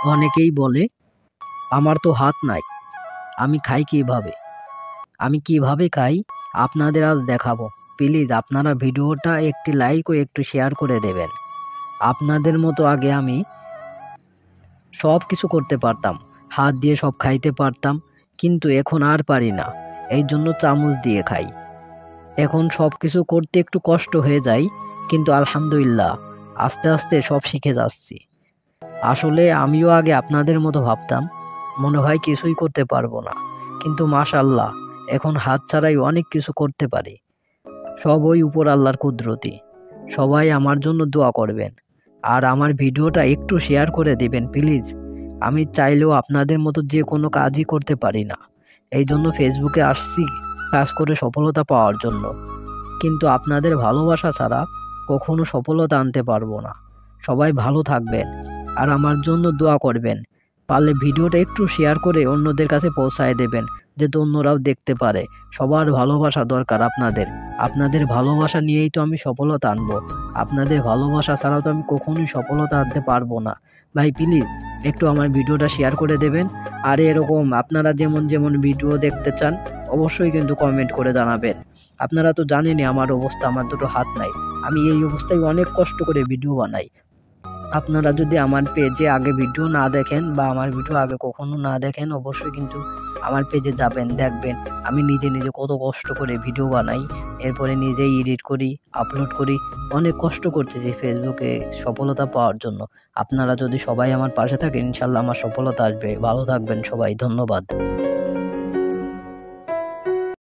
অনেকেই বলে আমার তো হাত নাই, আমি খাই কিভাবে? আমি কিভাবে খাই আপনাদের আজ দেখাবো। প্লিজ আপনারা ভিডিওটা একটি লাইক ও একটু শেয়ার করে দেবেন। আপনাদের মতো আগে আমি সব কিছু করতে পারতাম, হাত দিয়ে সব খাইতে পারতাম, কিন্তু এখন আর পারি না। এই জন্য চামচ দিয়ে খাই। এখন সব কিছু করতে একটু কষ্ট হয়ে যায়, কিন্তু আলহামদুলিল্লাহ আস্তে আস্তে সব শিখে যাচ্ছি। আসলে আমিও আগে আপনাদের মতো ভাবতাম, মনে হয় কিছুই করতে পারবো না, কিন্তু মাশাআল্লাহ এখন হাত ছাড়াই অনেক কিছু করতে পারি। সব ওই উপর আল্লাহর কুদরতি। সবাই আমার জন্য দোয়া করবেন আর আমার ভিডিওটা একটু শেয়ার করে দিবেন প্লিজ। আমি চাইলেও আপনাদের মতো যে কোনো কাজই করতে পারি না, এই জন্য ফেসবুকে আসছি কাজ করে সফলতা পাওয়ার জন্য, কিন্তু আপনাদের ভালোবাসা ছাড়া কখনো সফলতা আনতে পারবো না। সবাই ভালো থাকবেন আর আমার জন্য দোয়া করবেন। পারলে ভিডিওটা একটু শেয়ার করে অন্যদের কাছে পৌঁছায় দেবেন, যাতে অন্যরাও দেখতে পারে। সবার ভালোবাসা দরকার আপনাদের। আপনাদের ভালোবাসা নিয়েই তো আমি সফলতা আনবো। আপনাদের ভালোবাসা ছাড়াও তো আমি কখনোই সফলতা আনতে পারবো না। ভাই প্লিজ একটু আমার ভিডিওটা শেয়ার করে দেবেন। আর এরকম আপনারা যেমন যেমন ভিডিও দেখতে চান অবশ্যই কিন্তু কমেন্ট করে জানাবেন। আপনারা তো জানেনই আমার অবস্থা, আমার দুটো হাত নাই। আমি এই অবস্থায় অনেক কষ্ট করে ভিডিও বানাই। আপনারা যদি আমার পেজে আগে ভিডিও না দেখেন বা আমার ভিডিও আগে কখনো না দেখেন, অবশ্যই কিন্তু আমার পেজে যাবেন, দেখবেন আমি নিজে নিজে কত কষ্ট করে ভিডিও বানাই, এরপরে নিজেই এডিট করি, আপলোড করি। অনেক কষ্ট করতেছি ফেসবুকে সফলতা পাওয়ার জন্য। আপনারা যদি সবাই আমার পাশে থাকেন ইনশাল্লাহ আমার সফলতা আসবে। ভালো থাকবেন সবাই, ধন্যবাদ।